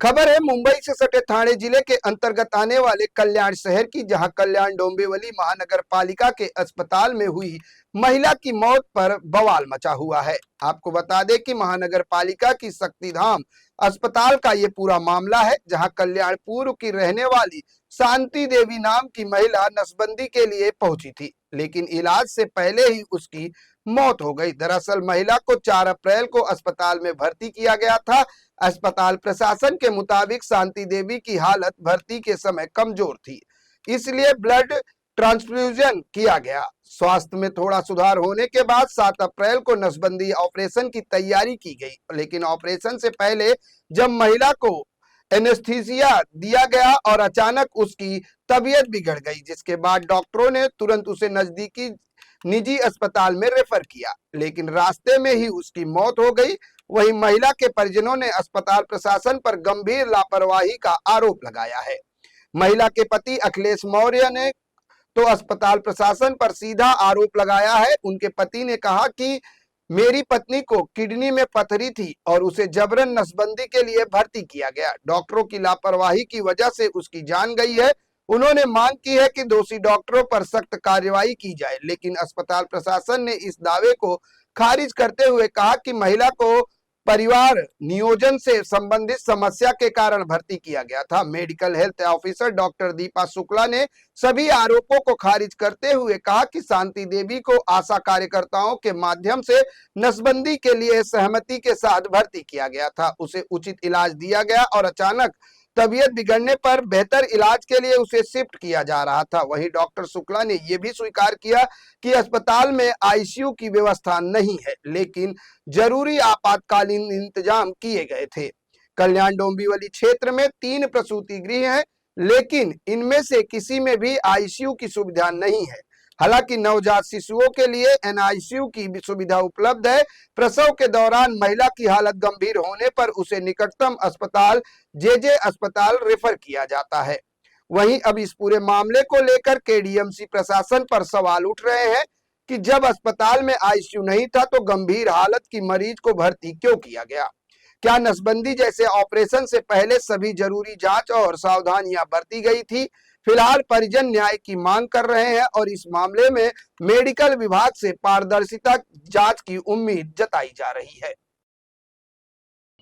खबर है मुंबई से सटे ठाणे जिले के अंतर्गत आने वाले कल्याण शहर की, जहां कल्याण डोंबिवली महानगर पालिका के अस्पताल में हुई महिला की मौत पर बवाल मचा हुआ है। आपको बता दें कि महानगर पालिका की शक्तिधाम अस्पताल का ये पूरा मामला है, जहां कल्याणपुर की रहने वाली शांति देवी नाम की महिला नसबंदी के लिए पहुंची थी, लेकिन इलाज से पहले ही उसकी मौत हो गई। दरअसल महिला को 4 अप्रैल को अस्पताल में भर्ती किया गया था। अस्पताल प्रशासन के मुताबिक शांति देवी की हालत भर्ती के समय कमजोर थी, इसलिए ब्लड ट्रांसफ्यूजन किया गया। स्वास्थ्य में थोड़ा सुधार होने के बाद 7 अप्रैल को नसबंदी ऑपरेशन की तैयारी की गई, लेकिन ऑपरेशन से पहले जब महिला को एनेस्थीसिया दिया गया और अचानक उसकी तबीयत बिगड़ गई, जिसके बाद डॉक्टरों ने तुरंत उसे नजदीकी निजी अस्पताल में रेफर किया, लेकिन रास्ते में ही उसकी मौत हो गई। वहीं महिला के परिजनों ने अस्पताल प्रशासन पर गंभीर लापरवाही का आरोप लगाया है। महिला के पति अखिलेश मौर्य ने तो अस्पताल प्रशासन पर सीधा आरोप लगाया है। उनके पति ने कहा कि मेरी पत्नी को किडनी में पथरी थी और उसे जबरन नसबंदी के लिए भर्ती किया गया। डॉक्टरों की लापरवाही की वजह से उसकी जान गई है। उन्होंने मांग की है कि दोषी डॉक्टरों पर सख्त कार्रवाई की जाए, लेकिन अस्पताल प्रशासन ने इस दावे को खारिज करते हुए कहा कि महिला को परिवार नियोजन से संबंधित समस्या के कारण भर्ती किया गया था। Medical health officer doctor Deepa Shukla ने सभी आरोपों को खारिज करते हुए कहा कि शांति देवी को आशा कार्यकर्ताओं के माध्यम से नसबंदी के लिए सहमति के साथ भर्ती किया गया था। उसे उचित इलाज दिया गया और अचानक तबीयत बिगड़ने पर बेहतर इलाज के लिए उसे शिफ्ट किया जा रहा था। वहीं डॉक्टर शुक्ला ने यह भी स्वीकार किया कि अस्पताल में आईसीयू की व्यवस्था नहीं है, लेकिन जरूरी आपातकालीन इंतजाम किए गए थे। कल्याण डोंबिवली क्षेत्र में 3 प्रसूति गृह हैं, लेकिन इनमें से किसी में भी आईसीयू की सुविधा नहीं है। हालांकि नवजात शिशुओं के लिए एनआईसीयू की भी सुविधा उपलब्ध है। प्रसव के दौरान महिला की हालत गंभीर होने पर उसे निकटतम अस्पताल जेजे अस्पताल रेफर किया जाता है। वहीं अब इस पूरे मामले को लेकर केडीएमसी प्रशासन पर सवाल उठ रहे हैं कि जब अस्पताल में आईसीयू नहीं था तो गंभीर हालत की मरीज को भर्ती क्यों किया गया। क्या नसबंदी जैसे ऑपरेशन से पहले सभी जरूरी जांच और सावधानियां बरती गई थी। फिलहाल परिजन न्याय की मांग कर रहे हैं और इस मामले में मेडिकल विभाग से पारदर्शिता जांच की उम्मीद जताई जा रही है।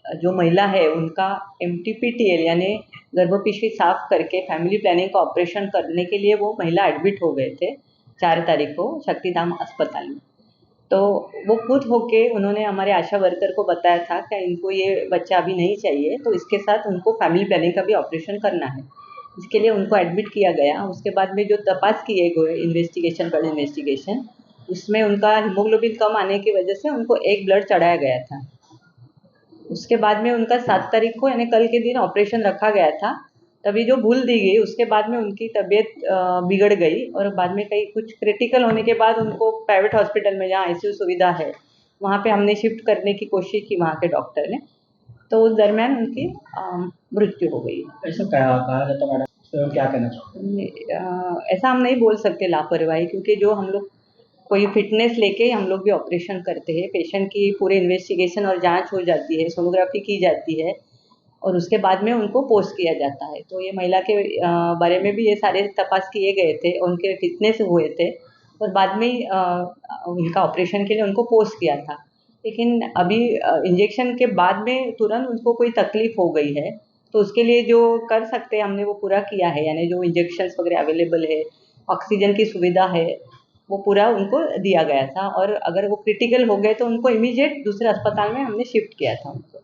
जो महिला है उनका MTPTL यानी गर्भपिशवी साफ करके फैमिली प्लानिंग का ऑपरेशन करने के लिए वो महिला एडमिट हो गए थे 4 तारीख को शक्तिधाम अस्पताल में। तो वो खुद होके उन्होंने हमारे आशा वर्कर को बताया था कि इनको ये बच्चा अभी नहीं चाहिए, तो इसके साथ उनको फैमिली प्लानिंग का भी ऑपरेशन करना है। इसके लिए उनको एडमिट किया गया। उसके बाद में जो तपास किए गए इन्वेस्टिगेशन, ब्लड इन्वेस्टिगेशन, उसमें उनका हीमोग्लोबिन कम आने की वजह से उनको एक ब्लड चढ़ाया गया था। उसके बाद में उनका 7 तारीख को यानी कल के दिन ऑपरेशन रखा गया था। तभी जो भूल दी गई, उसके बाद में उनकी तबीयत बिगड़ गई और बाद में कहीं कुछ क्रिटिकल होने के बाद उनको प्राइवेट हॉस्पिटल में जहाँ आईसीयू सुविधा है वहाँ पे हमने शिफ्ट करने की कोशिश की वहाँ के डॉक्टर ने, तो उस दरमियान उनकी मृत्यु हो गई। ऐसा कहा जाता मैडम, तो क्या कहना चाहते? ऐसा हम नहीं बोल सकते लापरवाही, क्योंकि जो हम लोग कोई फिटनेस लेके हम लोग भी ऑपरेशन करते हैं। पेशेंट की पूरे इन्वेस्टिगेशन और जांच हो जाती है, सोनोग्राफी की जाती है और उसके बाद में उनको पोस्ट किया जाता है। तो ये महिला के बारे में भी ये सारे तपास किए गए थे, उनके फिटनेस हुए थे और बाद में उनका ऑपरेशन के लिए उनको पोस्ट किया था। लेकिन अभी इंजेक्शन के बाद में तुरंत उनको कोई तकलीफ हो गई है, तो उसके लिए जो कर सकते हैं हमने वो पूरा किया है। यानी जो इंजेक्शंस वगैरह अवेलेबल है, ऑक्सीजन की सुविधा है, वो पूरा उनको दिया गया था और अगर वो क्रिटिकल हो गए तो उनको इमीडिएट दूसरे अस्पताल में हमने शिफ्ट किया था उनको।